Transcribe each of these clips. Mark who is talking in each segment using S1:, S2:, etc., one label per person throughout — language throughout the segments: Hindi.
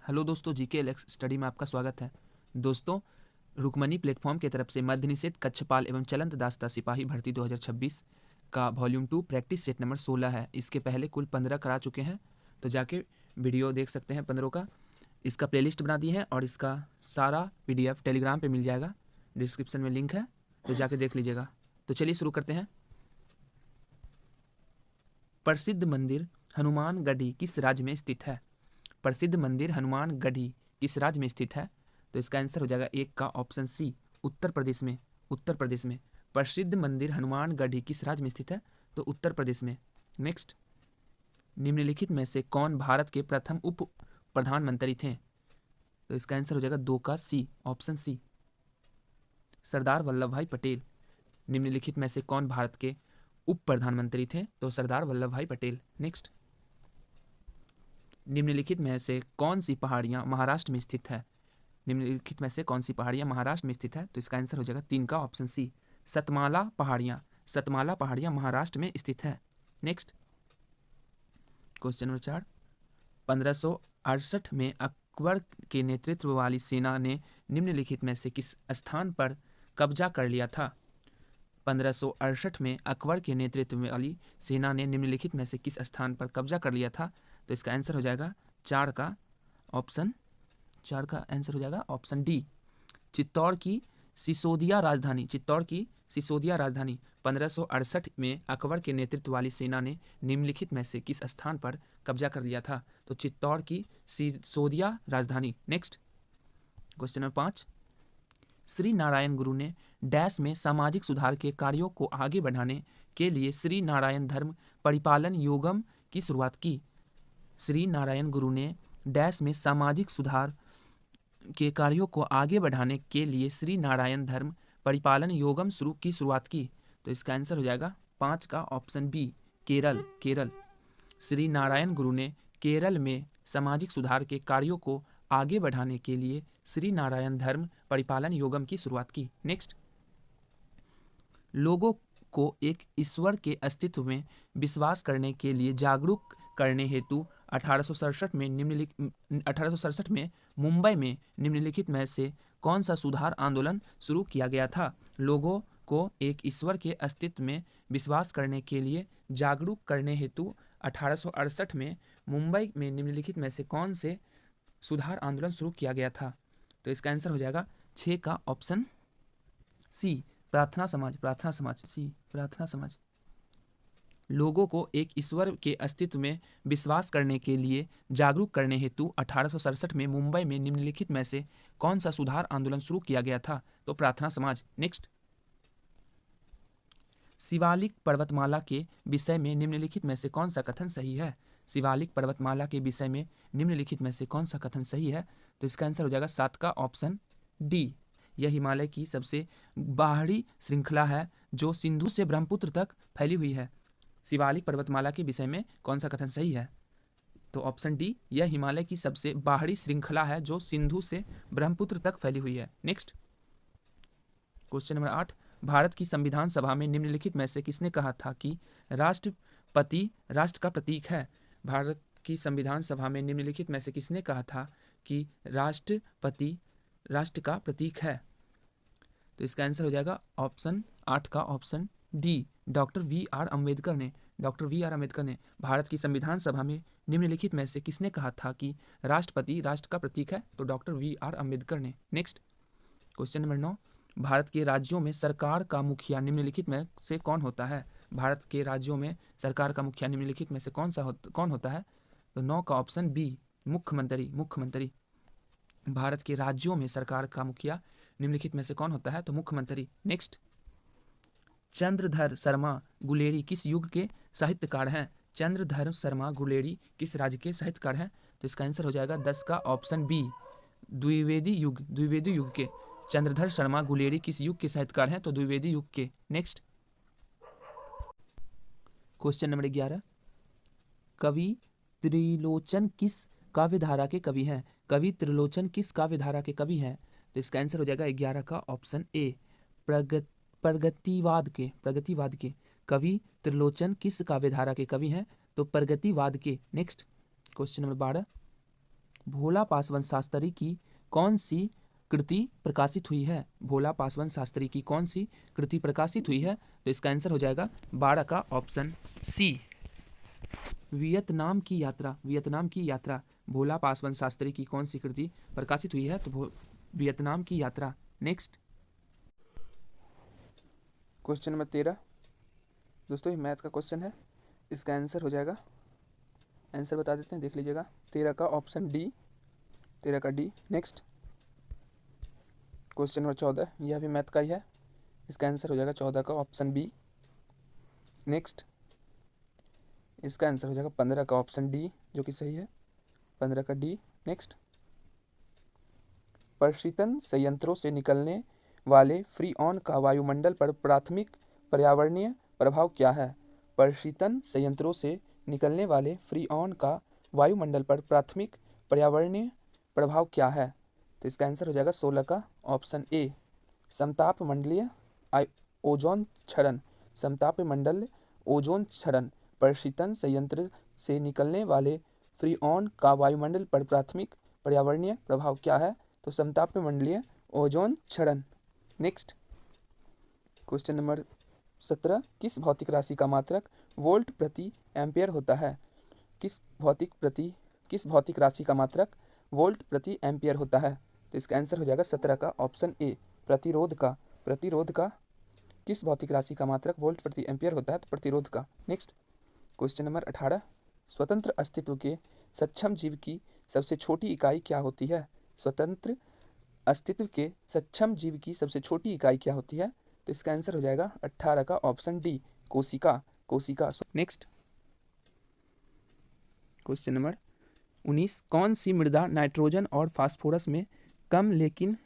S1: हेलो दोस्तों, जीके एलेक्स स्टडी में आपका स्वागत है। दोस्तों, रुकमनी प्लेटफॉर्म की तरफ से मध्य निषेध कक्षपाल एवं चलंत दास्ता सिपाही भर्ती 2026 का वॉल्यूम 2 प्रैक्टिस सेट नंबर 16 है। इसके पहले कुल 15 करा चुके हैं, तो जाके वीडियो देख सकते हैं 15 का। इसका प्लेलिस्ट बना दी है और इसका सारा PDF टेलीग्राम पे मिल जाएगा, डिस्क्रिप्शन में लिंक है, तो जाके देख लीजिएगा। तो चलिए शुरू करते हैं। प्रसिद्ध मंदिर हनुमानगढ़ी किस राज्य में स्थित है? प्रसिद्ध मंदिर हनुमानगढ़ी किस राज्य में स्थित है? तो इसका आंसर हो जाएगा एक का ऑप्शन सी, उत्तर प्रदेश में। उत्तर प्रदेश में प्रसिद्ध मंदिर हनुमानगढ़ी किस राज्य में स्थित है? तो उत्तर प्रदेश में। नेक्स्ट, निम्नलिखित में से कौन भारत के प्रथम उप प्रधानमंत्री थे? तो इसका आंसर हो जाएगा दो का सी, ऑप्शन सी, सरदार वल्लभ भाई पटेल। निम्नलिखित में से कौन भारत के उप प्रधानमंत्री थे? तो सरदार वल्लभ भाई पटेल। नेक्स्ट, निम्नलिखित में से कौन सी पहाड़ियाँ महाराष्ट्र में स्थित है? निम्नलिखित में से कौन सी पहाड़ियाँ महाराष्ट्र में स्थित है? तो इसका आंसर हो जाएगा 3 का ऑप्शन सी, सतमाला पहाड़ियाँ। सतमाला पहाड़ियाँ महाराष्ट्र में स्थित है। नेक्स्ट, क्वेश्चन नंबर 4, 1568 में अकबर के नेतृत्व वाली सेना ने निम्नलिखित में से किस स्थान पर कब्जा कर लिया था? 1568 में अकबर के नेतृत्व वाली सेना ने निम्नलिखित में से किस स्थान पर कब्जा कर लिया था? तो इसका आंसर हो जाएगा 4 का आंसर हो जाएगा ऑप्शन डी, चित्तौड़ की सिसोदिया राजधानी। चित्तौड़ की सिसोदिया राजधानी 1568 में अकबर के नेतृत्व वाली सेना ने निम्नलिखित में से किस स्थान पर कब्जा कर लिया था? तो चित्तौड़ की सिसोदिया राजधानी। Next, question number 5, Shri Narayan गुरु ने डैश में सामाजिक सुधार के कार्यों को आगे बढ़ाने के लिए श्री नारायण धर्म परिपालन योगम की शुरुआत की। श्री नारायण गुरु ने डैश में सामाजिक सुधार के कार्यों को आगे बढ़ाने के लिए श्री नारायण धर्म परिपालन योगम की शुरुआत की। तो इसका आंसर हो जाएगा 5 का ऑप्शन बी, केरल। केरल, श्री नारायण गुरु ने केरल में सामाजिक सुधार के कार्यों को आगे बढ़ाने के लिए श्री नारायण धर्म परिपालन योगम की शुरुआत की। नेक्स्ट, लोगों को एक ईश्वर के अस्तित्व में विश्वास करने के लिए जागरूक करने हेतु 1867 में मुंबई में निम्नलिखित में से कौन सा सुधार आंदोलन शुरू किया गया था? लोगों को एक ईश्वर के अस्तित्व में विश्वास करने के लिए जागरूक करने हेतु 1868 में मुंबई में निम्नलिखित में से कौन से सुधार आंदोलन शुरू किया गया था? तो इसका आंसर हो जाएगा 6 का ऑप्शन सी, प्रार्थना समाज। प्रार्थना समाज, सी, प्रार्थना समाज। लोगों को एक ईश्वर के अस्तित्व में विश्वास करने के लिए जागरूक करने हेतु 1867 में मुंबई में निम्नलिखित में से कौन सा सुधार आंदोलन शुरू किया गया था? तो प्रार्थना समाज। नेक्स्ट, शिवालिक पर्वतमाला के विषय में निम्नलिखित में से कौन सा कथन सही है? शिवालिक पर्वतमाला के विषय में निम्नलिखित में से कौन सा कथन सही है? तो इसका आंसर हो जाएगा 7 का ऑप्शन डी, यह हिमालय की सबसे बाहरी श्रृंखला है जो सिंधु से ब्रह्मपुत्र तक फैली हुई है। शिवालिक पर्वतमाला के विषय में कौन सा कथन सही है? तो ऑप्शन डी, यह हिमालय की सबसे बाहरी श्रृंखला है जो सिंधु से ब्रह्मपुत्र तक फैली हुई है। नेक्स्ट, क्वेश्चन नंबर 8, भारत की संविधान सभा में निम्नलिखित में से किसने कहा था कि राष्ट्रपति राष्ट्र का प्रतीक है? भारत की संविधान सभा में निम्नलिखित में से किसने कहा था कि राष्ट्रपति राष्ट्र का प्रतीक है? तो इसका आंसर हो जाएगा ऑप्शन 8 का option D, doctor V.R. Ambedkar ने। Doctor V.R. अम्बेडकर ने भारत की संविधान सभा में निम्नलिखित में से किसने कहा था कि राष्ट्रपति राष्ट्र का प्रतीक है? तो डॉक्टर V.R. अम्बेडकर ने। नेक्स्ट, क्वेश्चन नंबर 9, भारत के राज्यों में सरकार का मुखिया निम्नलिखित में से कौन होता है? भारत के राज्यों में सरकार का मुखिया निम्नलिखित में से कौन होता है? तो 9 का ऑप्शन बी, मुख्यमंत्री। मुख्यमंत्री, भारत के राज्यों में सरकार का मुखिया निम्नलिखित में से कौन होता है? तो मुख्यमंत्री। नेक्स्ट, चंद्रधर शर्मा गुलेरी किस युग के साहित्यकार हैं? चंद्रधर शर्मा गुलेरी किस राज्य के साहित्यकार हैं? तो इसका आंसर हो जाएगा 10 का ऑप्शन बी, द्विवेदी युग। द्विवेदी युग के चंद्रधर शर्मा गुलेरी किस युग के साहित्यकार हैं? तो द्विवेदी युग के। नेक्स्ट, क्वेश्चन नंबर 11, कवि त्रिलोचन किस काव्यधारा के कवि हैं? कवि त्रिलोचन किस काव्यधारा के कवि हैं? तो इसका आंसर हो जाएगा 11 का ऑप्शन ए, प्रगतिवाद के। प्रगतिवाद के कवि त्रिलोचन किस काव्यधारा के कवि हैं? तो प्रगतिवाद के। नेक्स्ट, क्वेश्चन नंबर 12, भोला पासवान शास्त्री की कौन सी कृति प्रकाशित हुई है? भोला पासवान शास्त्री की कौन सी कृति प्रकाशित हुई है? तो इसका आंसर हो जाएगा 12 का ऑप्शन सी, वियतनाम की यात्रा। वियतनाम की यात्रा भोला पासवान शास्त्री की कौन सी कृति प्रकाशित हुई है? तो वियतनाम की यात्रा। नेक्स्ट क्वेश्चन नंबर 13 दोस्तों, ये मैथ का क्वेश्चन है, इसका आंसर हो जाएगा, आंसर बता देते हैं, देख लीजिएगा, 13 का ऑप्शन डी, 13 का डी। नेक्स्ट क्वेश्चन नंबर 14, यह भी मैथ का ही है, इसका आंसर हो जाएगा 14 का ऑप्शन बी। नेक्स्ट इसका आंसर हो जाएगा 15 का ऑप्शन डी, जो कि सही है, 15 का डी। नेक्स्ट प्रशीतन संयंत्रों से निकलने वाले फ्रीऑन का वायुमंडल पर प्राथमिक पर्यावरणीय प्रभाव क्या है? प्रशीतन संयंत्रों से निकलने वाले फ्रीऑन का वायुमंडल पर प्राथमिक पर्यावरणीय प्रभाव क्या है? तो इसका आंसर हो जाएगा 16 का ऑप्शन ए, समताप मंडलीय ओजोन क्षरण। समताप मंडल ओजोन क्षरण। प्रशीतन संयंत्र से निकलने वाले फ्रीऑन का वायुमंडल पर प्राथमिक पर्यावरणीय प्रभाव क्या है? तो समताप मंडलीय ओजोन क्षरण। नेक्स्ट क्वेश्चन नंबर 17, किस भौतिक राशि का मात्रक वोल्ट प्रति एम्पियर होता है? किस भौतिक राशि का मात्रक वोल्ट प्रति एम्पियर होता है? तो इसका आंसर हो जाएगा 17 का ऑप्शन ए, प्रतिरोध का। प्रतिरोध का किस भौतिक राशि का मात्रक वोल्ट प्रति एम्पियर होता है? तो प्रतिरोध का। नेक्स्ट क्वेश्चन नंबर 18, स्वतंत्र अस्तित्व के सक्षम जीव की सबसे छोटी इकाई क्या होती है? स्वतंत्र अस्तित्व के सक्षम जीव की सबसे छोटी इकाई क्या होती है? तो इसका आंसर हो जाएगा 18 का ऑप्शन डी, कोशिका। कोशिका। नेक्स्ट क्वेश्चन नंबर 19, कौन सी मृदा नाइट्रोजन और फास्फोरस में कम लेकिन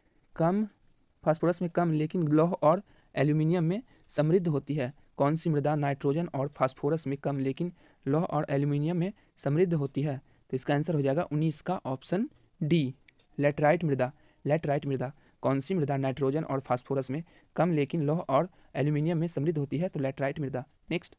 S1: लौह और एल्यूमिनियम में समृद्ध होती है? कौन सी मृदा नाइट्रोजन और फास्फोरस में कम लेकिन लौह और एल्यूमिनियम में समृद्ध होती है? तो इसका आंसर हो जाएगा 19 का ऑप्शन डी, लेटराइट मृदा। लेटराइट मृदा। कौन सी मृदा नाइट्रोजन और फास्फोरस में कम लेकिन लौह और एल्यूमिनियम में समृद्ध होती है? तो लेटराइट मृदा। नेक्स्ट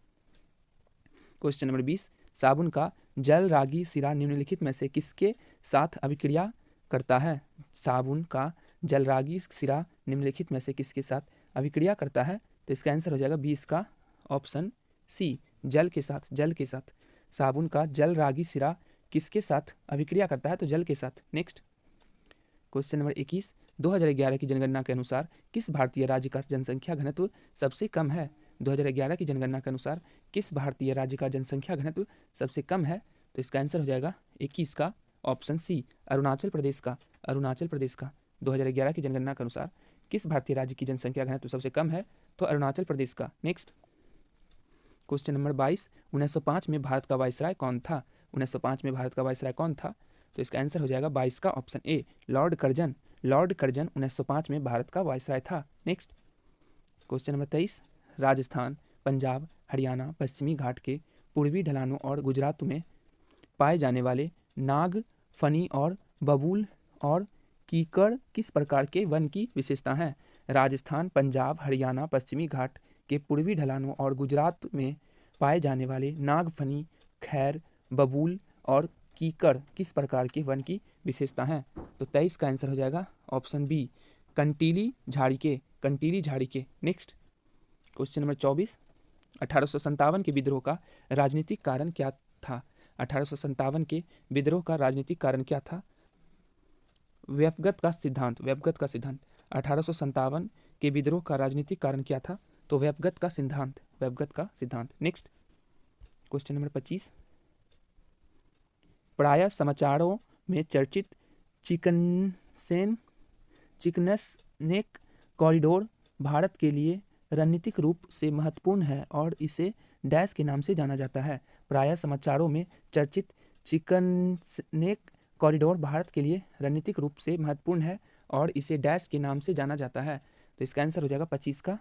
S1: क्वेश्चन नंबर 20, साबुन का जल रागी सिरा निम्नलिखित में से किसके साथ अभिक्रिया करता है? साबुन का जल रागी सिरा निम्नलिखित में से किसके साथ अभिक्रिया करता है? तो इसका आंसर हो जाएगा 20 का ऑप्शन सी, जल के साथ। जल के साथ। साबुन का जल रागी सिरा किसके साथ अभिक्रिया करता है? तो जल के साथ। नेक्स्ट क्वेश्चन नंबर 21, 2011 की जनगणना के अनुसार किस भारतीय राज्य का जनसंख्या घनत्व सबसे कम है? 2011 की जनगणना के अनुसार किस भारतीय राज्य का जनसंख्या घनत्व सबसे कम है? तो इसका आंसर हो जाएगा 21 का ऑप्शन सी, अरुणाचल प्रदेश का। अरुणाचल प्रदेश का। 2011 की जनगणना के अनुसार किस भारतीय राज्य की जनसंख्या घनत्व सबसे कम है? तो अरुणाचल प्रदेश का। नेक्स्ट क्वेश्चन नंबर 22, 1905 में भारत का वायसराय कौन था? 1905 में भारत का वायसराय कौन था? तो इसका आंसर हो जाएगा 22 का ऑप्शन ए, लॉर्ड कर्जन। लॉर्ड कर्जन 1905 में भारत का वायसराय था। Next question number 23, Rajasthan, Punjab, Haryana, पश्चिमी घाट के पूर्वी ढलानों और गुजरात में पाए जाने वाले नाग, फनी और बबूल और कीकड़ किस प्रकार के वन की विशेषता है? राजस्थान, पंजाब, हरियाणा, पश्चिमी घाट के पूर्वी ढलानों और गुजरात में पाए जाने वाले नाग, फनी, खैर, बबूल और कीकड़ किस प्रकार के वन की विशेषता है? तो 23 का आंसर हो जाएगा ऑप्शन बी, कंटीली झाड़ी के। कंटीली झाड़ी के। नेक्स्ट क्वेश्चन नंबर 24, 1857 के विद्रोह का राजनीतिक कारण क्या था? 1857 के विद्रोह का राजनीतिक कारण क्या था? व्यपगत का सिद्धांत। व्यपगत का सिद्धांत। 1857 के विद्रोह का राजनीतिक कारण क्या था? तो व्यपगत का सिद्धांत। व्यपगत का सिद्धांत। नेक्स्ट क्वेश्चन नंबर 25, प्रायः समाचारों में चर्चित चिकनस्नेक कॉरिडोर भारत के लिए रणनीतिक रूप से महत्वपूर्ण है और इसे डैश के नाम से जाना जाता है। प्रायः समाचारों में चर्चित चिकनस्नेक कॉरिडोर भारत के लिए रणनीतिक रूप से महत्वपूर्ण है और इसे डैश के नाम से जाना जाता है। तो इसका आंसर हो जाएगा 25 का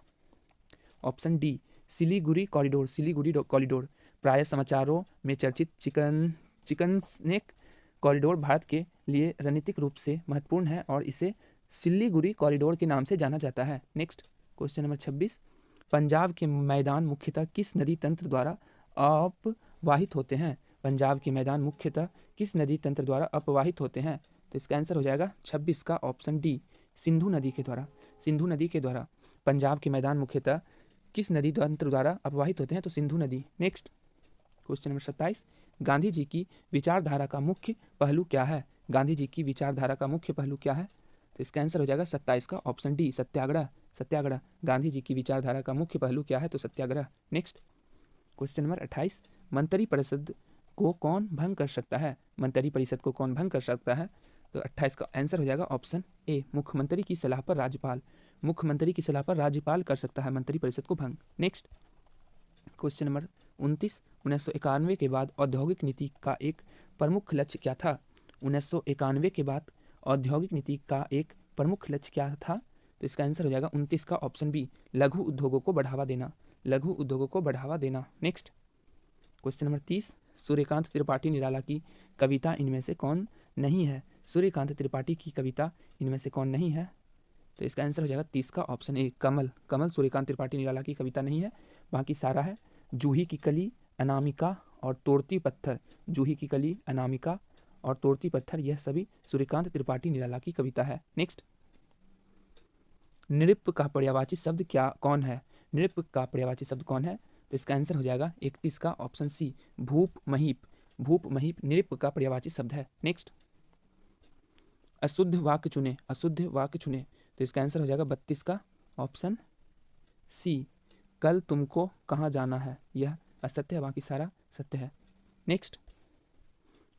S1: option D, Siliguri corridor. Siliguri corridor. प्रायः समाचारों में चर्चित चिकनस्नेक कॉरिडोर भारत के लिए रणनीतिक रूप से महत्वपूर्ण है और इसे सिलीगुड़ी कॉरिडोर के नाम से जाना जाता है। नेक्स्ट क्वेश्चन नंबर 26, पंजाब के मैदान मुख्यतः किस नदी तंत्र द्वारा अपवाहित होते हैं? पंजाब के मैदान मुख्यतः किस नदी तंत्र द्वारा अपवाहित होते हैं? तो इसका आंसर हो जाएगा 26 का ऑप्शन डी, सिंधु नदी के द्वारा। सिंधु नदी के द्वारा पंजाब के मैदान मुख्यतः किस नदी तंत्र द्वारा अपवाहित होते हैं? तो सिंधु नदी। Next question number 27, Gandhi ji की विचारधारा का मुख्य पहलू क्या है? गांधी जी की विचारधारा का मुख्य पहलू क्या है? तो इसका आंसर हो जाएगा 27 का ऑप्शन डी, सत्याग्रह। सत्याग्रह गांधी जी की विचारधारा का मुख्य पहलू क्या है? तो सत्याग्रह। नेक्स्ट क्वेश्चन नंबर 28, मंत्री परिषद को कौन भंग कर सकता है? मंत्री परिषद को कौन भंग कर सकता है? तो 28 का आंसर हो जाएगा ऑप्शन ए, मुख्यमंत्री की सलाह पर राज्यपाल। मुख्यमंत्री की सलाह पर राज्यपाल कर सकता है मंत्री परिषद को भंग। नेक्स्ट क्वेश्चन नंबर 29, 1991 के बाद औद्योगिक नीति का एक प्रमुख लक्ष्य क्या था? 1991 के बाद औद्योगिक नीति का एक प्रमुख लक्ष्य क्या था? तो इसका आंसर हो जाएगा 29 का ऑप्शन बी, लघु उद्योगों को बढ़ावा देना। लघु उद्योगों को बढ़ावा देना। Next question number 30, Suryakant Tripathi Nirala की कविता इनमें से कौन नहीं है? सूर्यकांत त्रिपाठी की कविता इनमें से कौन नहीं है? तो इसका आंसर हो जाएगा 30 का ऑप्शन ए, कमल। कमल सूर्यकांत त्रिपाठी निराला की कविता नहीं है, बाकी सारा है। जूही की कली, अनामिका और तोड़ती पत्थर। जूही की कली, अनामिका और तोड़ती पत्थर, यह सभी सूर्यकांत त्रिपाठी निराला की कविता है। नेक्स्ट, नृप का पर्यायवाची शब्द क्या कौन है? नृप का पर्यायवाची शब्द कौन है? तो इसका आंसर हो जाएगा 31 का ऑप्शन सी, भूप महीप। भूप महीप नृप का पर्यायवाची शब्द है। नेक्स्ट, अशुद्ध वाक्य चुने। अशुद्ध वाक्य चुने, तो इसका आंसर हो जाएगा 32 का ऑप्शन सी, कल तुमको कहाँ जाना है। यह असत्य है, बाकी सारा सत्य है। नेक्स्ट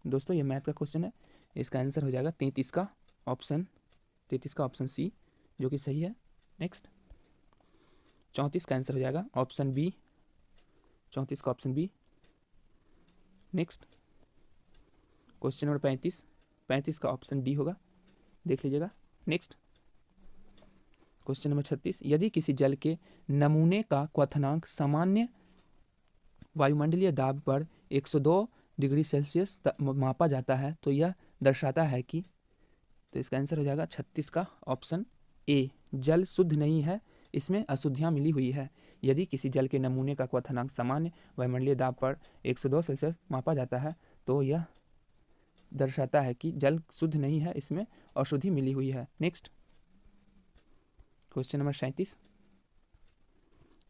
S1: दोस्तों, ये मैथ का क्वेश्चन है, इसका आंसर हो जाएगा 33 का ऑप्शन सी, जो कि सही है। नेक्स्ट 34 का आंसर हो जाएगा ऑप्शन बी, 34 का option B. Next question number 35 का ऑप्शन डी होगा, देख लीजिएगा। नेक्स्ट क्वेश्चन नंबर 36, यदि किसी जल के नमूने का क्वथनांक सामान्य वायुमंडलीय दाब पर 102 डिग्री सेल्सियस मापा जाता है तो यह दर्शाता है कि, तो इसका आंसर हो जाएगा 36 का ऑप्शन ए, जल शुद्ध नहीं है, इसमें अशुद्धियाँ मिली हुई है। यदि किसी जल के नमूने का क्वथनांक सामान्य वायुमंडलीय दाब पर 102 सेल्सियस मापा जाता है तो यह दर्शाता है कि जल शुद्ध नहीं है, इसमें अशुद्धि मिली हुई है। नेक्स्ट क्वेश्चन नंबर 37,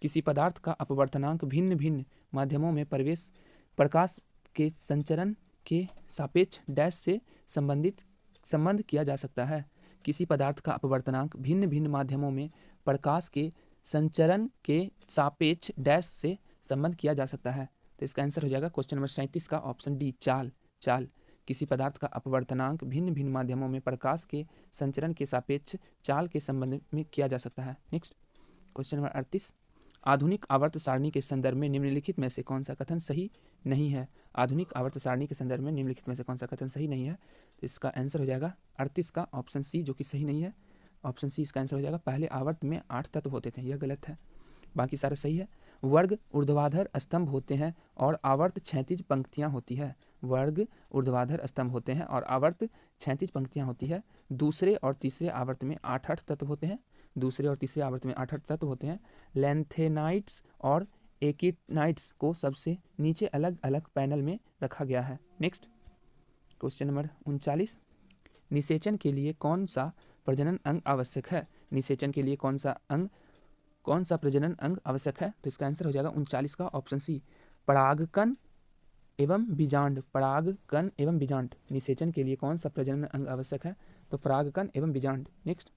S1: किसी पदार्थ का अपवर्तनांक भिन्न भिन्न माध्यमों में प्रकाश के संचरण के सापेक्ष डैश से संबंध किया जा सकता है। किसी पदार्थ का अपवर्तनांक भिन्न भिन्न माध्यमों में प्रकाश के संचरण के सापेक्ष डैश से संबंध किया जा सकता है। तो इसका आंसर हो जाएगा क्वेश्चन नंबर 37 का ऑप्शन डी, चाल। किसी पदार्थ का अपवर्तनांक भिन्न भिन्न माध्यमों में प्रकाश के संचरण के सापेक्ष चाल के संबंध में किया जा सकता है। नेक्स्ट क्वेश्चन नंबर 38, आधुनिक आवर्त सारणी के संदर्भ में निम्नलिखित में से कौन सा कथन सही नहीं है? आधुनिक आवर्त सारणी के संदर्भ में निम्नलिखित में से कौन सा कथन सही नहीं है? तो इसका आंसर हो जाएगा 38 का ऑप्शन सी, जो कि सही नहीं है। ऑप्शन सी इसका आंसर हो जाएगा, पहले आवर्त में 8 तत्व होते थे, यह गलत है, बाकी सारा सही है। वर्ग ऊर्ध्वाधर स्तंभ होते हैं और आवर्त क्षैतिज पंक्तियाँ होती है। वर्ग ऊर्ध्वाधर स्तंभ होते हैं और आवर्त क्षैतिज पंक्तियाँ होती है। दूसरे और तीसरे आवर्त में 8 तत्व होते हैं। दूसरे और तीसरे आवर्त में 8 तत्व होते हैं। लैंथेनाइट्स और एकिनाइट्स को सबसे नीचे अलग अलग पैनल में रखा गया है। नेक्स्ट क्वेश्चन नंबर 39, निषेचन के लिए कौन सा प्रजनन अंग आवश्यक है? निषेचन के लिए कौन सा प्रजनन अंग आवश्यक है? तो इसका आंसर हो जाएगा 39 का ऑप्शन सी, परागकण एवं बीजांड। परागकण एवं बीजांड, निषेचन के लिए कौन सा प्रजनन अंग आवश्यक है? तो परागकण एवं बीजांड। नेक्स्ट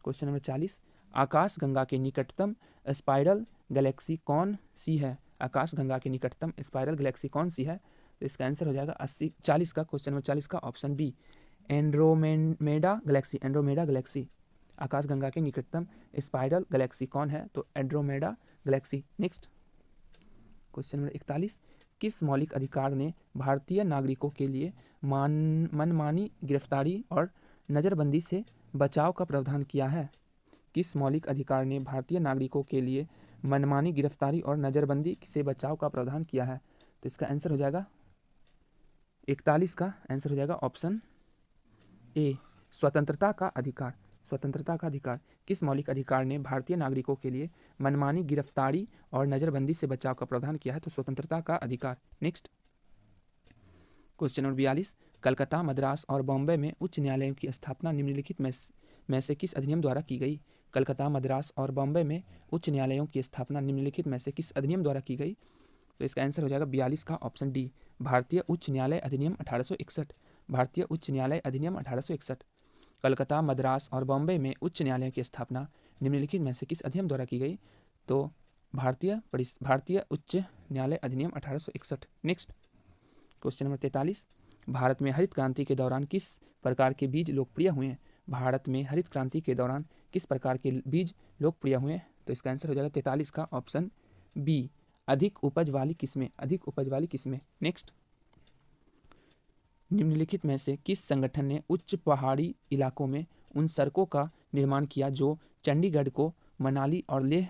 S1: क्वेश्चन नंबर 40, आकाशगंगा के निकटतम स्पाइरल गैलेक्सी कौन सी है? आकाशगंगा के निकटतम स्पाइरल गैलेक्सी कौन सी है? तो इसका आंसर हो जाएगा 40 का क्वेश्चन नंबर 40 का option B, Andromeda galaxy. Andromeda galaxy, आकाशगंगा के निकटतम स्पाइरल गैलेक्सी कौन है? तो Andromeda galaxy. Next question number 41, किस मौलिक अधिकार ने भारतीय नागरिकों के लिए मनमानी गिरफ्तारी और नज़रबंदी से बचाव का प्रावधान किया है? किस मौलिक अधिकार ने भारतीय नागरिकों के लिए मनमानी गिरफ्तारी और नज़रबंदी से बचाव का प्रावधान किया है? तो इसका आंसर हो जाएगा 41 का आंसर हो जाएगा ऑप्शन ए, स्वतंत्रता का अधिकार। स्वतंत्रता का अधिकार, किस मौलिक अधिकार ने भारतीय नागरिकों के लिए मनमानी गिरफ्तारी और नज़रबंदी से बचाव का प्रावधान किया है? तो स्वतंत्रता का अधिकार। Next question number 42, Calcutta, Madras और बॉम्बे में उच्च न्यायालयों की स्थापना निम्नलिखित में से किस अधिनियम द्वारा की गई? कलकत्ता, मद्रास और बॉम्बे में उच्च न्यायालयों की स्थापना निम्नलिखित में से किस अधिनियम द्वारा की गई? तो इसका आंसर हो जाएगा 42 का ऑप्शन डी, भारतीय उच्च न्यायालय अधिनियम 1861। भारतीय उच्च न्यायालय अधिनियम 1861। कलकत्ता, मद्रास और बॉम्बे में उच्च न्यायालयों की स्थापना निम्नलिखित में से किस अधिनियम द्वारा की गई? तो भारतीय उच्च न्यायालय अधिनियम 1861। नेक्स्ट क्वेश्चन नंबर 43, भारत में हरित क्रांति के दौरान किस प्रकार के बीज लोकप्रिय हुए? भारत में हरित क्रांति के दौरान किस प्रकार के बीज लोकप्रिय हुए? तो इसका आंसर हो जाएगा 43 का ऑप्शन बी, अधिक उपज वाली किस्में। अधिक उपज वाली किस्में। नेक्स्ट, निम्नलिखित में से किस संगठन ने उच्च पहाड़ी इलाकों में उन सड़कों का निर्माण किया जो चंडीगढ़ को मनाली और लेह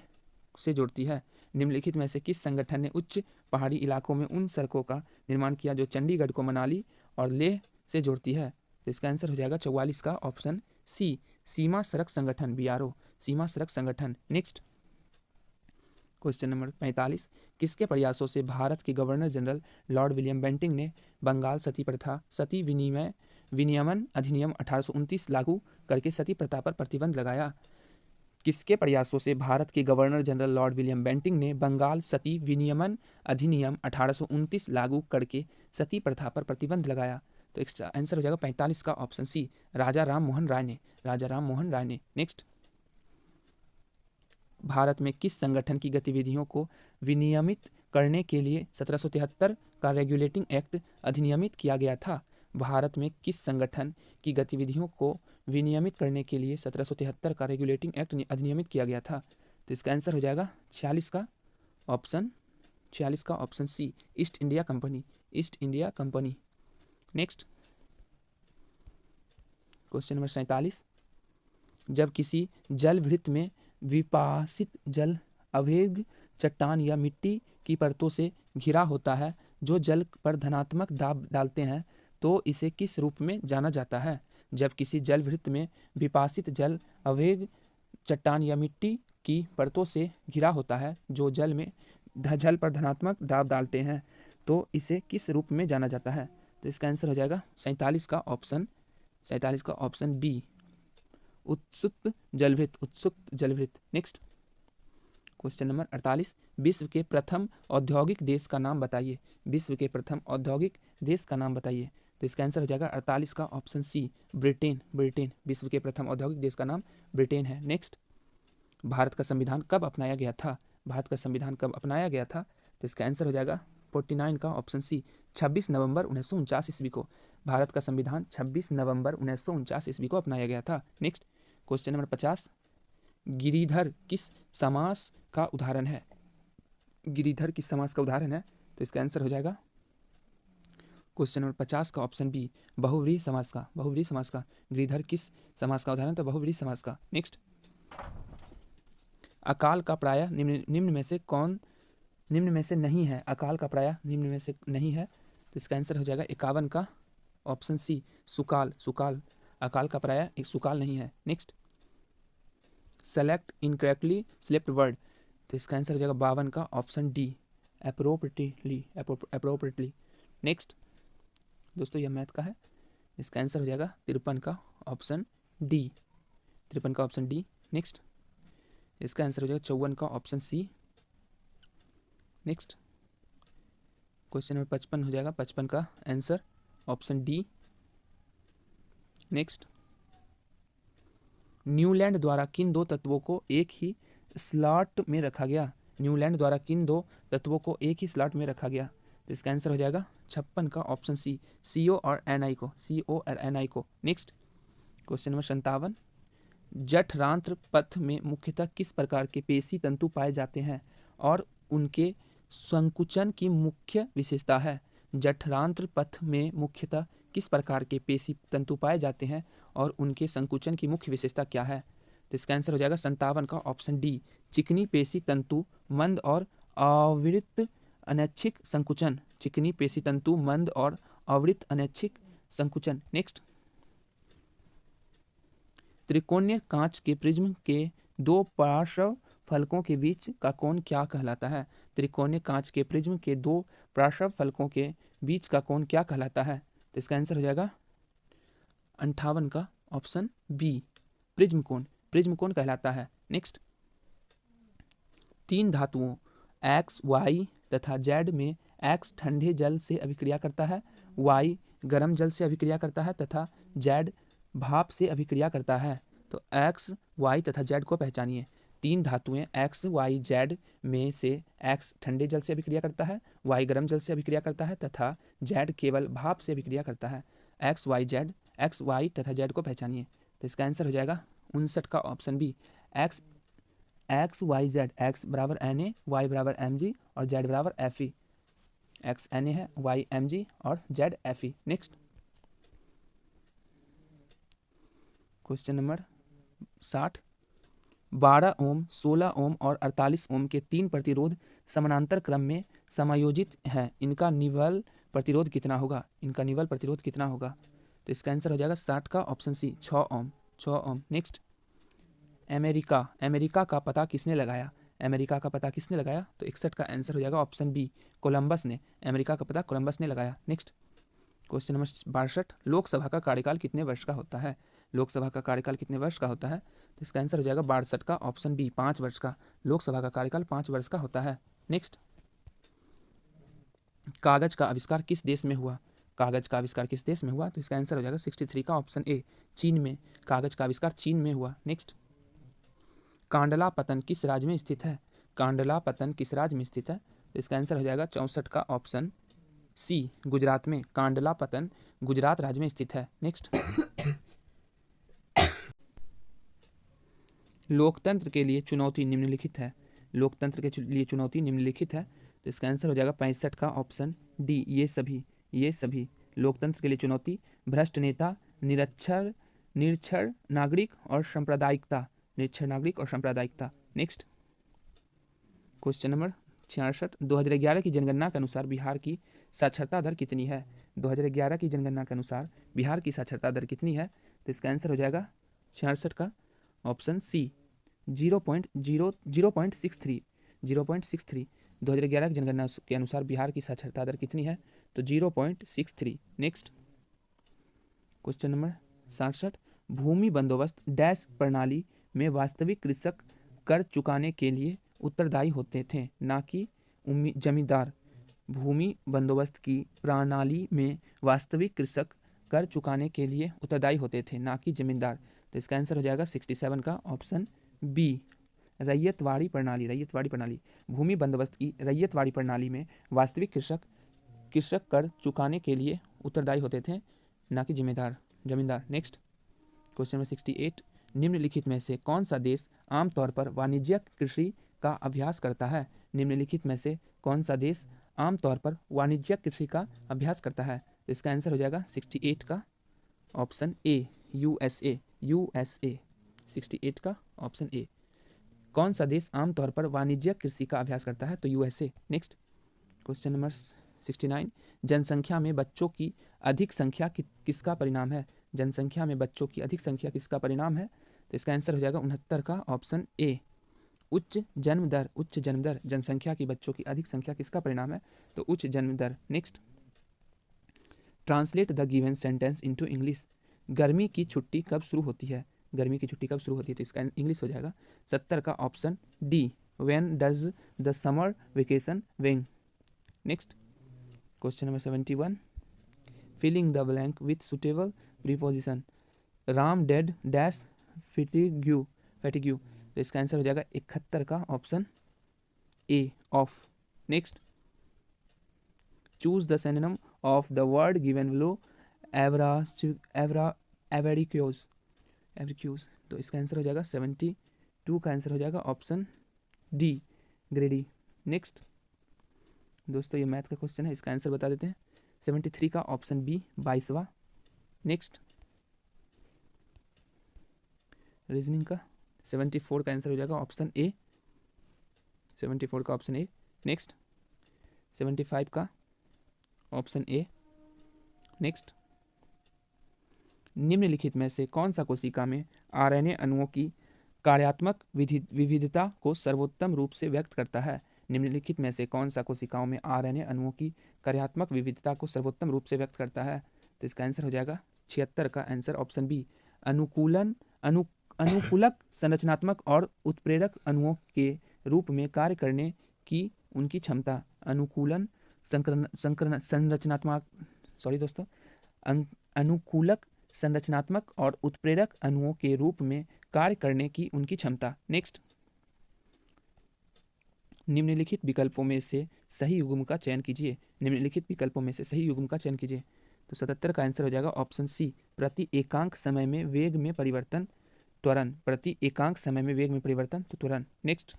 S1: से जोड़ती है? निम्नलिखित में से किस संगठन ने उच्च पहाड़ी इलाकों में उन सड़कों का निर्माण किया जो चंडीगढ़ को मनाली और लेह से जोड़ती है? तो इसका आंसर हो जाएगा 44 का ऑप्शन सी, सीमा सड़क संगठन, BRO, सीमा सड़क संगठन। नेक्स्ट क्वेश्चन नंबर 45, किसके प्रयासों से भारत के governor general Lord William Bentinck ने बंगाल सती प्रथा सती विनियमन अधिनियम 1829 लागू करके सती प्रथा पर प्रतिबंध लगाया? किसके प्रयासों से भारत के governor general Lord William Bentinck ने बंगाल सती विनियमन अधिनियम 1829 लागू करके सती प्रथा पर प्रतिबंध लगाया? तो इसका आंसर हो जाएगा 45 का ऑप्शन सी, राजा राम मोहन राय ने। राजा राम मोहन राय ने। नेक्स्ट, भारत में किस संगठन की गतिविधियों को विनियमित करने के लिए 1773 का रेगुलेटिंग एक्ट अधिनियमित किया गया था? भारत में किस संगठन की गतिविधियों को विनियमित करने के लिए 1773 का रेगुलेटिंग एक्ट अधिनियमित किया गया था? तो इसका आंसर हो जाएगा 46 का option C, East India Company. East India Company. Next question number 47, जब किसी जलभृत में विपासित जल अवैध चट्टान या मिट्टी की परतों से घिरा होता है जो जल पर धनात्मक दाब डालते हैं तो इसे किस रूप में जाना जाता है? जब किसी जलभृत में विपासित जल अवैध चट्टान या मिट्टी की परतों से घिरा होता है जो जल पर धनात्मक दाब डालते हैं तो इसे किस रूप में जाना जाता है? तो इसका आंसर हो जाएगा 47 का ऑप्शन बी, उत्सुक जलभृत। नेक्स्ट क्वेश्चन नंबर 48, विश्व के प्रथम औद्योगिक देश का नाम बताइए। विश्व के प्रथम औद्योगिक देश का नाम बताइए। तो इसका आंसर हो जाएगा 48 का ऑप्शन सी, ब्रिटेन। विश्व के प्रथम औद्योगिक देश का नाम ब्रिटेन है। नेक्स्ट, भारत का संविधान कब अपनाया गया था? भारत का संविधान कब अपनाया गया था? तो इसका आंसर हो जाएगा 49 का ऑप्शन सी, 26 नवंबर 1949 ईस्वी को। भारत का संविधान 26 नवंबर 1949 ईस्वी को अपनाया गया था। नेक्स्ट क्वेश्चन नंबर 50, गिरिधर किस समास का उदाहरण है? गिरिधर किस समास का उदाहरण है? तो इसका आंसर हो जाएगा क्वेश्चन नंबर 50 का ऑप्शन बी, बहुव्रीहि समास का। गिरिधर किस समास का उदाहरण? तो बहुव्रीहि समास का। नेक्स्ट, अकाल का प्राय निम्न में से नहीं है। अकाल का प्राय निम्न में से नहीं है। तो इसका आंसर हो जाएगा 51 का ऑप्शन सी, सुकाल। अकाल का प्राय एक सुकाल नहीं है। Next, select incorrectly select word. तो इसका आंसर हो जाएगा 52 का ऑप्शन डी, अप्रोप्रिएटली। नेक्स्ट दोस्तों, यह मैथ का है। इसका आंसर हो जाएगा 53 का ऑप्शन डी। नेक्स्ट, इसका आंसर हो जाएगा 54 का option C. Next question number 55 हो जाएगा 55 का answer option D. Next, Newland द्वारा किन दो तत्वों को एक ही स्लॉट में रखा गया? न्यूलैंड द्वारा किन दो तत्वों को एक ही स्लॉट में रखा गया? तो इसका आंसर हो जाएगा 56 का ऑप्शन सी, CO और Ni को। नेक्स्ट क्वेश्चन नंबर 57, जठरांत्र पथ में मुख्यतः किस प्रकार के पेशी तंतु पाए जाते हैं और उनके संकुचन की मुख्य विशेषता है? जठरांत्र पथ में मुख्यतः किस प्रकार के पेशी तंतु पाए जाते हैं और उनके संकुचन की मुख्य विशेषता क्या है? तो इसका आंसर हो जाएगा 57 का ऑप्शन डी, चिकनी पेशी तंतु मंद और आवृत अनैच्छिक संकुचन। चिकनी पेशी तंतु मंद और आवृत अनैच्छिक संकुचन। नेक्स्ट, त्रिकोणीय कांच के प्रिज्म के दो पार्श्व फलकों के बीच का कोण क्या कहलाता है? त्रिकोणीय कांच के प्रिज्म के दो पार्श्व फलकों के बीच का कोण क्या कहलाता है? तो इसका आंसर हो जाएगा 58 का ऑप्शन बी, प्रिज्म कोण। प्रिज्म कोण कहलाता है। नेक्स्ट, तीन धातुओं एक्स, वाई तथा जेड में एक्स ठंडे जल से अभिक्रिया करता है, वाई गर्म जल से अभिक्रिया करता है तथा जेड भाप से अभिक्रिया करता है। तो एक्स, वाई तथा जेड को पहचानिए। तीन धातुएं एक्स, वाई, जेड में से एक्स ठंडे जल से अभिक्रिया करता है, वाई गर्म जल से अभिक्रिया करता है तथा जेड केवल भाप से अभिक्रिया करता है। X, Y, Z, X, Y तथा जेड को पहचानिए। तो इसका आंसर हो जाएगा 59 का option B, X, X, Y, Z. X बराबर एन ए, वाई बराबर एम जी और जेड बराबर F E. X N A है, वाई एम जी और Z F E. Next, question number 60, 12 ohm, 16 ohm और 48 ओम के तीन प्रतिरोध समानांतर क्रम में समायोजित हैं, इनका निवल प्रतिरोध कितना होगा? इनका निवल प्रतिरोध कितना होगा? तो इसका आंसर हो जाएगा 60 का ऑप्शन सी, 6 ओम, 6 ओम। नेक्स्ट, अमेरिका, अमेरिका का पता किसने लगाया? अमेरिका का पता किसने लगाया? तो 61 का आंसर हो जाएगा ऑप्शन बी, कोलंबस ने। अमेरिका का पता कोलंबस ने लगाया। नेक्स्ट, क्वेश्चन नंबर 62, लोकसभा का कार्यकाल कितने वर्ष का होता है? लोकसभा का कार्यकाल कितने वर्ष का होता है? तो इसका आंसर हो जाएगा 62 का ऑप्शन बी, 5 वर्ष का। लोकसभा का कार्यकाल 5 वर्ष का होता है। नेक्स्ट, कागज का आविष्कार किस देश में हुआ? कागज का आविष्कार किस देश में हुआ? तो इसका आंसर हो जाएगा 63 का ऑप्शन ए, चीन में। कागज का आविष्कार चीन में हुआ। नेक्स्ट, कांडला पतन किस राज्य में स्थित है? कांडला पतन किस राज्य में स्थित है? तो इसका आंसर हो जाएगा 64 का ऑप्शन सी, गुजरात में। कांडला पतन गुजरात राज्य में स्थित है। नेक्स्ट, लोकतंत्र के लिए चुनौती निम्नलिखित है। लोकतंत्र के लिए चुनौती निम्नलिखित है। तो इसका आंसर हो जाएगा 65 का ऑप्शन डी, ये सभी। ये सभी लोकतंत्र के लिए चुनौती: भ्रष्ट नेता, निरक्षर निरक्षर नागरिक और सांप्रदायिकता। निरक्षर नागरिक और सांप्रदायिकता। नेक्स्ट, क्वेश्चन नंबर 66, 2011 की जनगणना के अनुसार बिहार की साक्षरता दर कितनी है? 2011 की जनगणना के अनुसार बिहार की साक्षरता दर कितनी है? तो इसका आंसर हो जाएगा 66 का ऑप्शन सी, 0.63। 0.63 2011 की जनगणना के अनुसार बिहार की साक्षरता दर कितनी है? तो 0.63। नेक्स्ट, क्वेश्चन नंबर 67, भूमि बंदोबस्त डैश प्रणाली में वास्तविक कृषक कर चुकाने के लिए उत्तरदायी होते थे, ना कि जमींदार। भूमि बंदोबस्त की प्रणाली में वास्तविक कृषक कर चुकाने के लिए उत्तरदायी होते थे, ना कि जमींदार। तो इसका आंसर हो जाएगा 67 का ऑप्शन बी, रैयतवाड़ी प्रणाली। रैयतवाड़ी प्रणाली, भूमि बंदोबस्त की रैयतवाड़ी प्रणाली में वास्तविक कृषक कर चुकाने के लिए उत्तरदायी होते थे, ना कि जमींदार। नेक्स्ट, क्वेश्चन नंबर 68, निम्नलिखित में से कौन सा देश आमतौर पर वाणिज्यिक कृषि का अभ्यास करता है? निम्नलिखित में से कौन सा देश आमतौर पर वाणिज्यिक कृषि का अभ्यास करता है? तो इसका आंसर हो जाएगा 68 का ऑप्शन ए, यूएसए। यूएसए 68 का ऑप्शन ए। कौन सा देश आमतौर पर वाणिज्यिक कृषि का अभ्यास करता है? तो यूएसए। नेक्स्ट, क्वेश्चन नंबर 69, जनसंख्या में बच्चों की अधिक संख्या किसका परिणाम है? जनसंख्या में बच्चों की अधिक संख्या किसका परिणाम है? तो इसका आंसर हो जाएगा 69 का ऑप्शन ए, उच्च जन्म दर। उच्च जन्म दर, जनसंख्या की बच्चों की अधिक संख्या किसका परिणाम है? तो उच्च जन्म दर। Next, translate the given sentence into English. गर्मी की छुट्टी कब शुरू होती है? गर्मी की छुट्टी कब शुरू होती है? तो इसका इंग्लिश हो जाएगा 70 का option D, when does the summer vacation begin. Next, question number 71, filling the blank with suitable preposition. Ram dead dash fatigue. तो इसका आंसर हो जाएगा 71 का option A, of. Next, choose the synonym of the word given below, avaricious. तो इसका आंसर हो जाएगा 72 का आंसर हो जाएगा ऑप्शन डी, ग्रेडी। नेक्स्ट, दोस्तों ये मैथ का क्वेश्चन है, इसका आंसर बता देते हैं। 73 का ऑप्शन बी, 22वां। नेक्स्ट, रीजनिंग का 74 का आंसर हो जाएगा ऑप्शन ए, 74 का ऑप्शन ए। नेक्स्ट, 75 का ऑप्शन ए। नेक्स्ट, निम्नलिखित में से कौन सा कोशिका में आरएनए अणुओं की कार्यात्मक विविधता को सर्वोत्तम रूप से व्यक्त करता है। निम्नलिखित में से कौन सा कोशिकाओं में आरएनए अणुओं की कार्यात्मक विविधता को सर्वोत्तम रूप से व्यक्त करता है? तो इसका आंसर हो जाएगा 76 का आंसर ऑप्शन बी, अनुकूलन अनुकूलक संरचनात्मक और उत्प्रेरक अणुओं के रूप में कार्य करने की उनकी क्षमता। अनुकूलन संरचनात्मक सॉरी दोस्तों अनुकूलक संरचनात्मक और उत्प्रेरक अणुओं के रूप में कार्य करने की उनकी क्षमता। नेक्स्ट, निम्नलिखित विकल्पों में से सही युग्म का चयन कीजिए। निम्नलिखित विकल्पों में से सही युग्म का चयन कीजिए। तो 77 का आंसर हो जाएगा ऑप्शन सी, प्रति एकांक समय में वेग में परिवर्तन त्वरण। प्रति एकांक समय में वेग में परिवर्तन तो त्वरण। नेक्स्ट,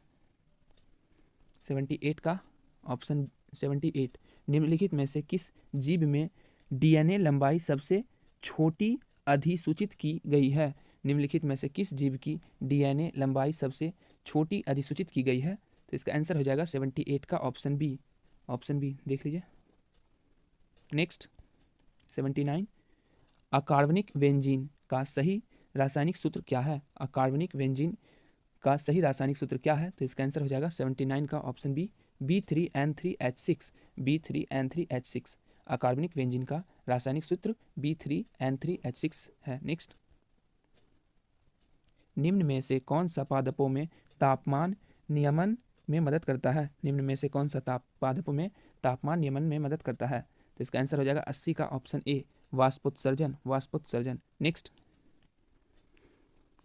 S1: 78 का ऑप्शन 78, निम्नलिखित में से किस जीव में डीएनए लंबाई सबसे छोटी अधिसूचित की गई है? निम्नलिखित में से किस जीव की डीएनए लंबाई सबसे छोटी अधिसूचित की गई है? तो इसका आंसर हो जाएगा 78 का ऑप्शन बी। ऑप्शन बी देख लीजिए। नेक्स्ट, 79, अकार्बनिक बेंजीन का सही रासायनिक सूत्र क्या है? अकार्बनिक बेंजीन का सही रासायनिक सूत्र क्या है? तो इसका आंसर हो जाएगा 79 का ऑप्शन बी, B3N3H6। B3N3H6 अकार्बनिक बेंजीन का रासायनिक सूत्र B3N3H6 है। नेक्स्ट, निम्न में से कौन सा पादपों में तापमान नियमन में मदद करता है? निम्न में से कौन सा पादपों में तापमान नियमन में मदद करता है? तो इसका आंसर हो जाएगा 80 का ऑप्शन ए, वाष्पोत्सर्जन। वाष्पोत्सर्जन। नेक्स्ट,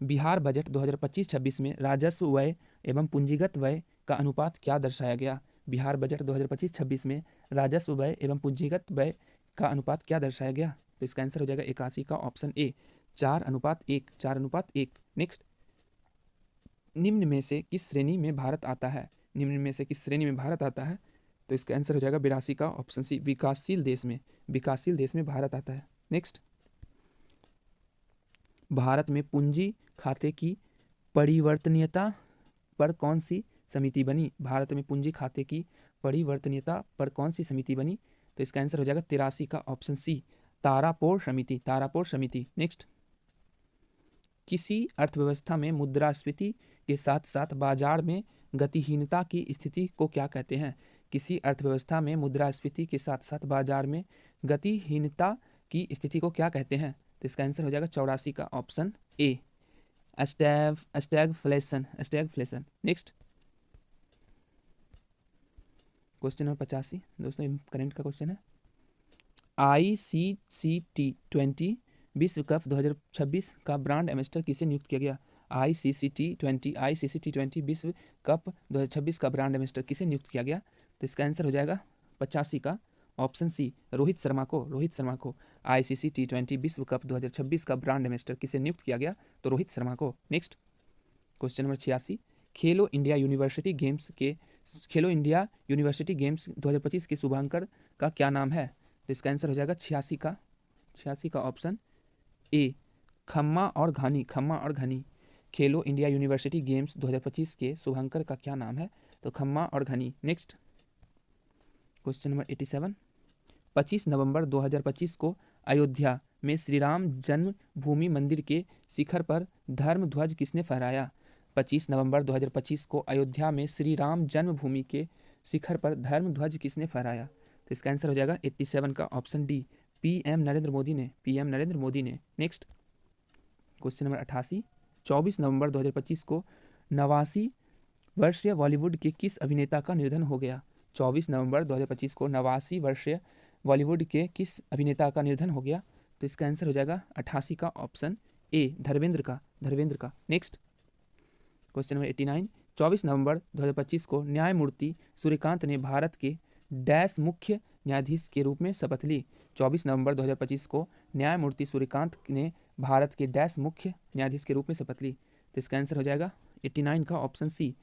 S1: बिहार बजट 2025-26 में राजस्व व्यय एवं पूंजीगत व्यय का अनुपात क्या दर्शाया गया? बिहार बजट 2025-26 में राजस्व व्यय एवं पूंजीगत व्यय का अनुपात क्या दर्शाया गया? तो इसका आंसर हो जाएगा 81 का ऑप्शन ए, 4:1। 4:1। नेक्स्ट, निम्न में से किस श्रेणी में भारत आता है? निम्न में से किस श्रेणी में भारत आता है? तो इसका आंसर हो जाएगा 82 का ऑप्शन सी, विकासशील देश में। विकासशील देश में भारत आता है। नेक्स्ट, भारत में पूंजी खाते की परिवर्तनीयता पर कौन सी समिति बनी? भारत में पूंजी खाते की परिवर्तनीयता पर कौन सी समिति बनी? तो इसका आंसर हो जाएगा 83 का ऑप्शन सी, तारापोर समिति। तारापोर समिति। नेक्स्ट, किसी अर्थव्यवस्था में मुद्रास्फीति के साथ साथ बाजार में गतिहीनता की स्थिति को क्या कहते हैं? किसी अर्थव्यवस्था में मुद्रास्फीति के साथ साथ बाजार में गतिहीनता की स्थिति को क्या कहते हैं? तो इसका आंसर हो जाएगा 84 का ऑप्शन ए, stagflation. Stagflation. Next, question number 85 दोस्तों, करंट का क्वेश्चन है। ICC T20 विश्व कप 2026 का ब्रांड एम्बेसडर किसे नियुक्त किया गया? ICC T20 विश्व कप 2026 का ब्रांड एम्बेसडर किसे नियुक्त किया गया? तो इसका आंसर हो जाएगा 85 का ऑप्शन सी, रोहित शर्मा को। रोहित शर्मा को ICC T20 विश्व कप 2026 का ब्रांड एम्बेसडर किसे नियुक्त किया गया? तो रोहित शर्मा को। नेक्स्ट, क्वेश्चन नंबर 86, खेलो इंडिया यूनिवर्सिटी गेम्स 2025 के शुभांकर का क्या नाम है? तो इसका आंसर हो जाएगा 86 का ऑप्शन ए, खम्मा और घानी। खम्मा और घानी। खेलो इंडिया यूनिवर्सिटी गेम्स 2025 के शुभांकर का क्या नाम है? तो खम्मा और घानी। नेक्स्ट, क्वेश्चन नंबर 87, 25 नवंबर 2025 को अयोध्या में श्री राम जन्मभूमि मंदिर के शिखर पर धर्म ध्वज किसने फहराया? 25 नवंबर 2025 को अयोध्या में श्री राम जन्मभूमि के शिखर पर धर्म ध्वज किसने फहराया? तो इसका आंसर हो जाएगा 87 का option D, PM Narendra Modi ने। PM नरेंद्र मोदी ने। नेक्स्ट, क्वेश्चन नंबर 88, 24 नवंबर 2025 को 89 वर्षीय बॉलीवुड के किस अभिनेता का निधन हो गया? 24 नवंबर 2025 को 89 वर्षीय बॉलीवुड के किस अभिनेता का निधन हो गया? तो इसका आंसर हो जाएगा 88 का ऑप्शन ए, धर्मेंद्र का। धर्मेंद्र का। नेक्स्ट, क्वेश्चन नंबर 89, 24 नवंबर 2025 को न्यायमूर्ति सूर्यकांत ने भारत के डैश मुख्य न्यायाधीश के रूप में शपथ ली। 24 नवंबर 2025 को न्यायमूर्ति सूर्यकांत ने भारत के डैश मुख्य न्यायाधीश के रूप में शपथ ली। तो इसका आंसर हो जाएगा 89 का ऑप्शन सी,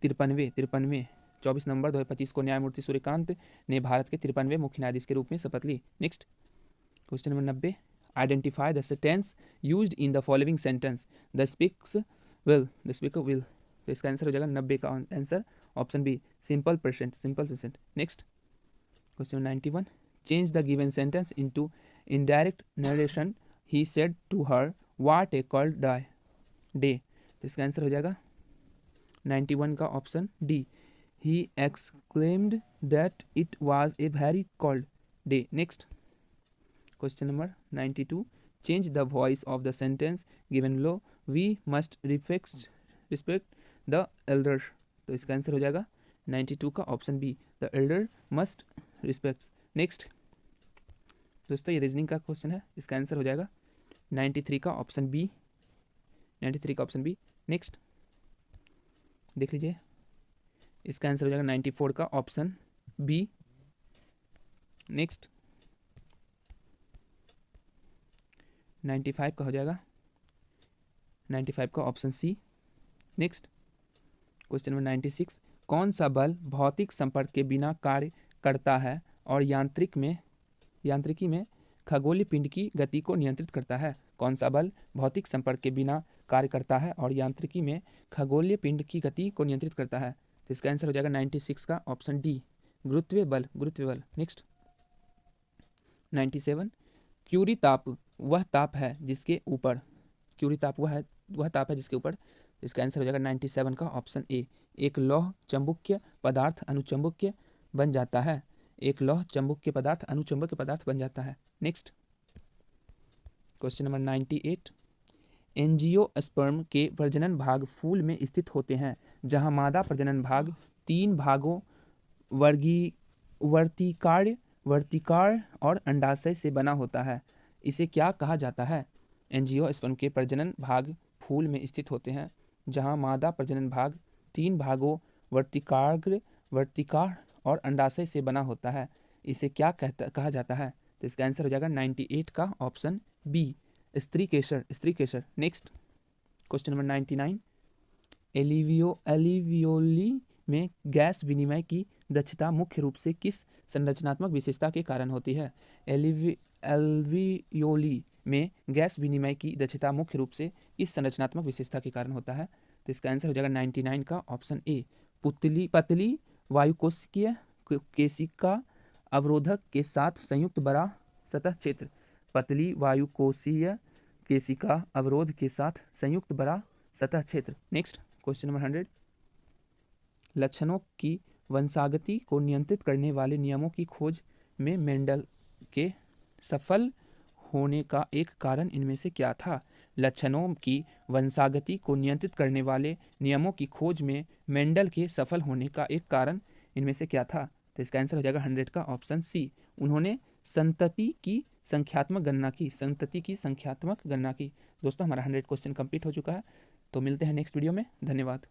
S1: 53। 24 नवंबर 2025 को न्यायमूर्ति सूर्यकांत ने भारत के 53वें मुख्य न्यायाधीश के रूप में शपथ ली। Next, question number 90, identify the sentence used in the following sentence, the speaker will. तो इसका आंसर हो जाएगा 90 का answer option B, simple present. Simple present. Next, question 91, change the given sentence into indirect narration, he said to her what a cold day. तो इसका आंसर हो जाएगा 91 का option D. He exclaimed that it was a very cold day. Next question number 92, change the voice of the sentence given लो, we must respect the elder. तो इसका आंसर हो जाएगा 92 का option B, the elder must respect. Next दोस्तों ये रीजनिंग का क्वेश्चन है, इसका आंसर हो जाएगा 93 का ऑप्शन बी, 93 का ऑप्शन बी। नेक्स्ट देख लीजिए, इसका आंसर हो जाएगा 94 का ऑप्शन बी। नेक्स्ट 95 का हो जाएगा 95 का option C. Next question number 96, कौन सा बल भौतिक संपर्क के बिना कार्य करता है और यांत्रिकी में खगोलीय पिंड की गति को नियंत्रित करता है? कौन सा बल भौतिक संपर्क के बिना कार्य करता है और यांत्रिकी में खगोलीय पिंड की गति को नियंत्रित करता है? तो इसका आंसर हो जाएगा 96 का ऑप्शन डी, गुरुत्वीय बल, गुरुत्वीय बल। नेक्स्ट 97, क्यूरी ताप वह ताप है जिसके ऊपर, क्यूरी ताप वह ताप है जिसके ऊपर, इसका आंसर हो जाएगा 97 का ऑप्शन ए, एक लौह चुंबकीय पदार्थ अनुचुंबकीय बन जाता है, एक लौह चुंबकीय पदार्थ अनुचुंबकीय पदार्थ बन जाता है। नेक्स्ट क्वेश्चन नंबर 98, एंजियोस्पर्म के प्रजनन भाग फूल में स्थित होते हैं, जहां मादा प्रजनन भाग 3 भागों वर्तिकार और अंडाशय से बना होता है। इसे क्या कहा जाता है? एंजियोस्पर्म के प्रजनन भाग फूल में स्थित होते हैं, जहां मादा प्रजनन भाग 3 भागों वर्तिकार और अंडाशय से बना होता है। इसे क्या कहा जाता है? तो इसका आंसर हो जाएगा 98 का ऑप्शन बी, स्त्री केसर। नेक्स्ट क्वेश्चन नंबर 99, एलिवियोली में गैस विनिमय की दक्षता मुख्य रूप से किस संरचनात्मक विशेषता के कारण होती है? एल्वियोली में गैस विनिमय की दक्षता मुख्य रूप से किस संरचनात्मक विशेषता के कारण होता है? तो इसका आंसर हो जाएगा 99 का ऑप्शन ए, पतली वायुकोशिकीय केशिका अवरोधक के साथ संयुक्त बड़ा सतह क्षेत्र, पतली वायुकोशीय केशिका अवरोध के साथ संयुक्त बड़ा सतह क्षेत्र। नेक्स्ट क्वेश्चन नंबर 100, लक्षणों की वंशागति को नियंत्रित करने वाले नियमों की खोज में मेंडल के सफल होने का एक कारण इनमें से क्या था? लक्षणों की वंशागति को नियंत्रित करने वाले नियमों की खोज में मेंडल के सफल होने का एक कारण इनमें से क्या था? तो इसका आंसर हो जाएगा 100 का ऑप्शन सी, उन्होंने संतति की संख्यात्मक गणना की। दोस्तों हमारा 100 क्वेश्चन कंप्लीट हो चुका है, तो मिलते हैं नेक्स्ट वीडियो में। धन्यवाद।